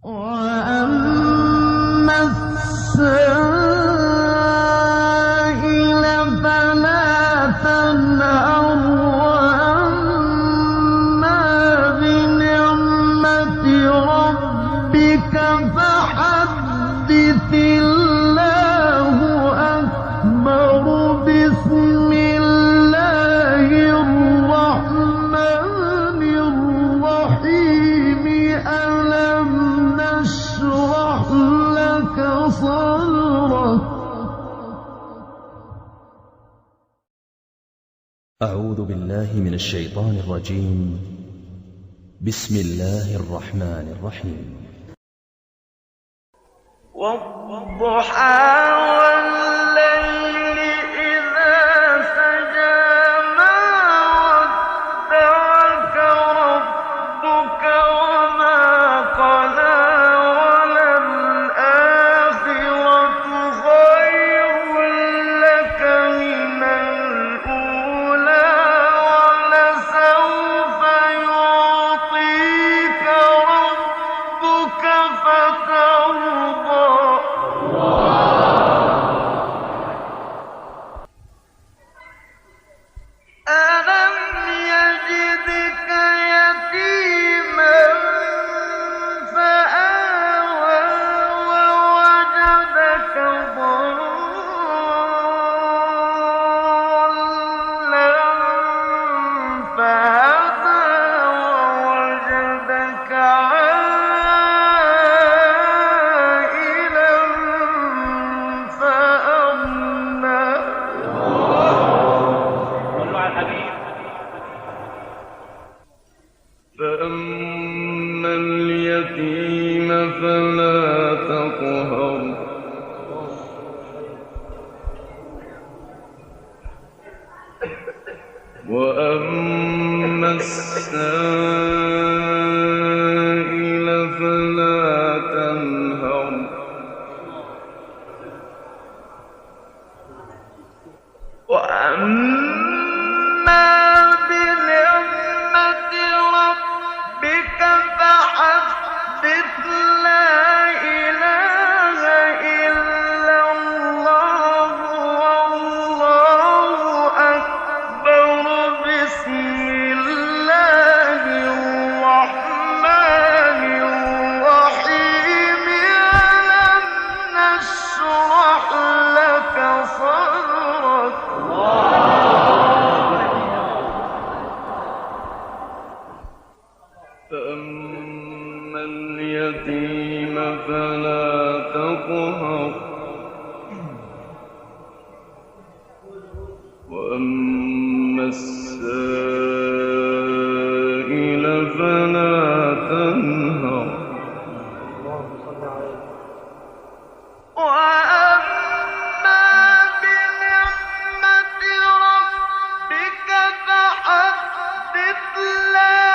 وأما السائل فلا تنهر وأما بنعمة ربك فحدث الله أكبر بسم الله الرحمن الرحيم ألم نشرح لك صدرك أعوذ بالله من الشيطان الرجيم. بسم الله الرحمن الرحيم. والضحى والليل إذا سجى ما ودعك ربك وما قلى وللآخرة خير لك من الأولى ولسوف يعطيك ربك فترضى ألم يجدك يتيما فآوى ووجدك ضالا فهدى ووجدك عائلا فأغنى فأما اليتيم فلا تقهر وأما السائل فلا تنهر وأما بنعمة ربك فحدث لا إله إلا الله والله أكبر بسم الله الرحمن الرحيم ألم نشرح لك صدرك فأما اليتيم فلا تقهر وأما السائل فلا تنهر وأما بنعمة ربك فحدث لا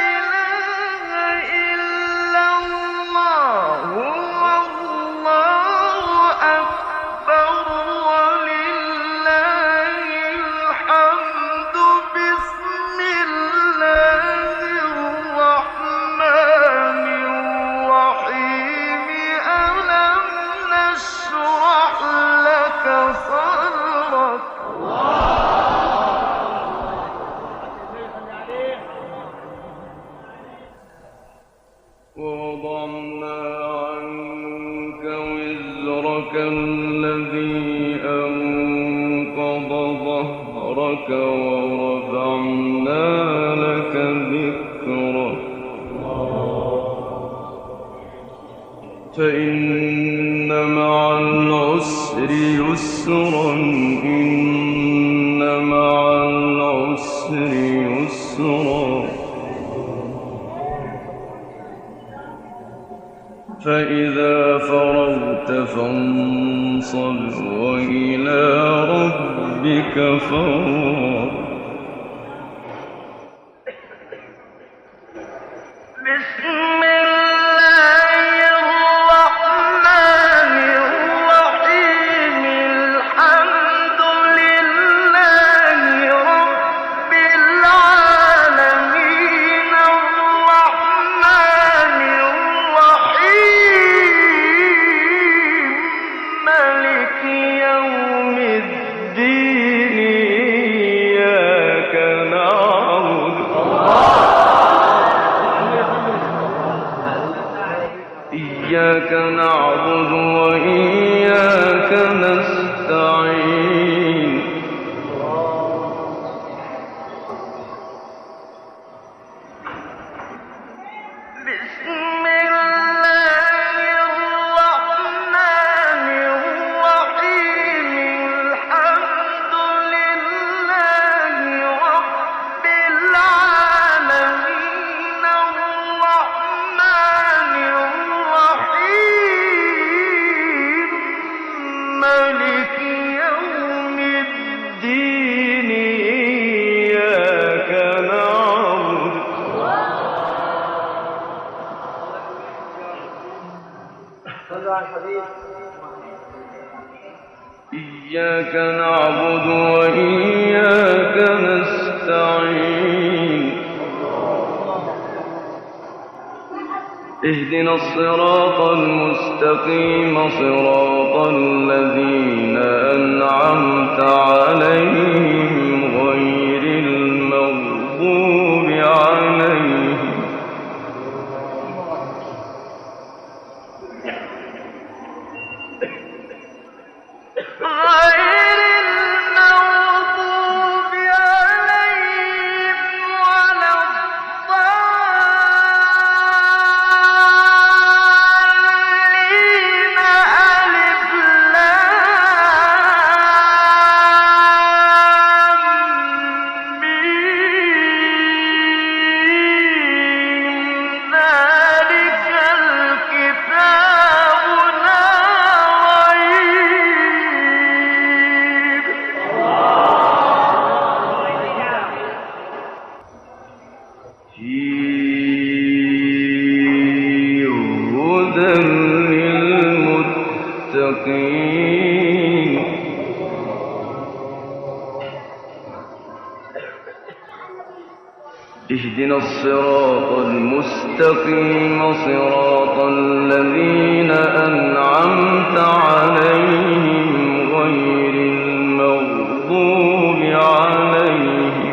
إله إلا الله والله أكبر ولله الحمد بسم الله الرحمن الرحيم ألم نشرح لك صدرك ووضعنا عنك وزرك الذي أنقض ظهرك ورفعنا لك ذكرك فإن مع العسر يسرا إن مع العسر يسرا فإذا فرغت فانصب وإلى ربك فارغب بسم الله الرحمن الرحيم الحمد لله رب العالمين الرحمن الرحيم إياك نعبد وإياك نستعين بسم الله الرحمن الرحيم الحمد لله رب العالمين الرحمن الرحيم مالك يوم الدين إياك نعبد إياك نعبد وإياك نستعين اهدنا الصراط المستقيم صراط الذين أنعمت عليهم غير المغضوب عليهم ولا الضالين ألف لام ميم ذلك الكتاب لا ريب فيه هدى للمتقين اهدنا الصراط المستقيم صراط الذين أنعمت عليهم غير المغضوب عليهم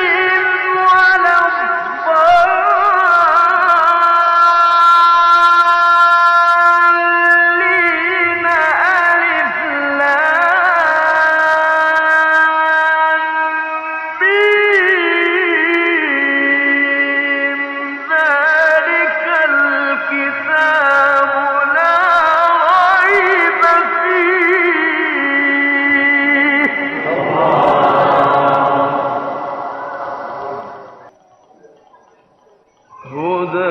ولا الضالين ألف لام ميم ذلك الكتاب لا ريب فيه هدى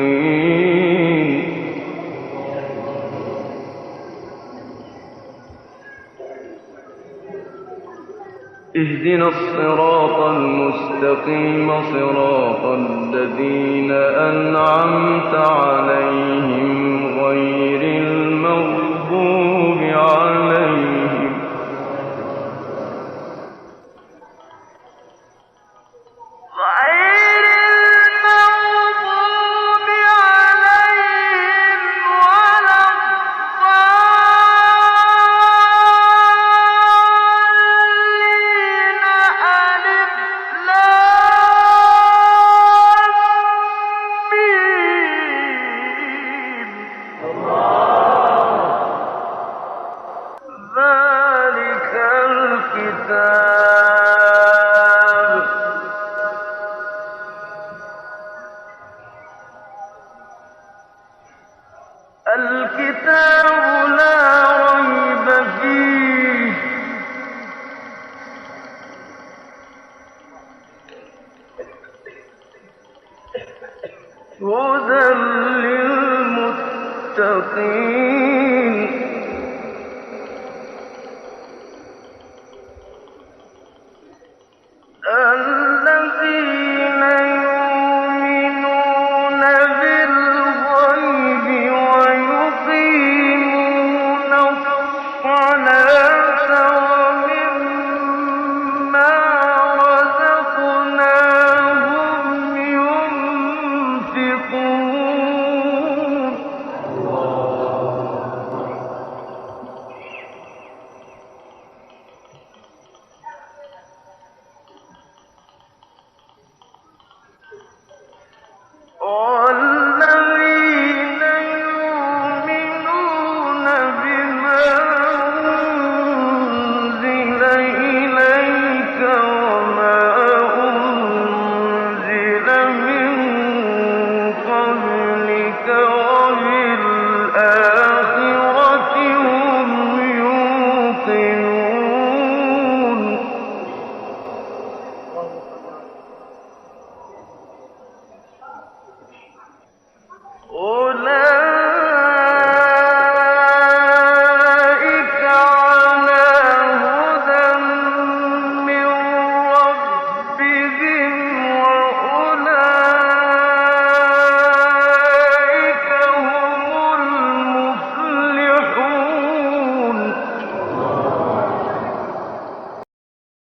للمتقين اهدنا الصراط المستقيم صراط الذين أنعمت عليهم غير المغضوب عليهم غير المغضوب عليهم ولا الضالين ألف لام ميم ذلك الكتاب لا ريب فيه هدى للمتقين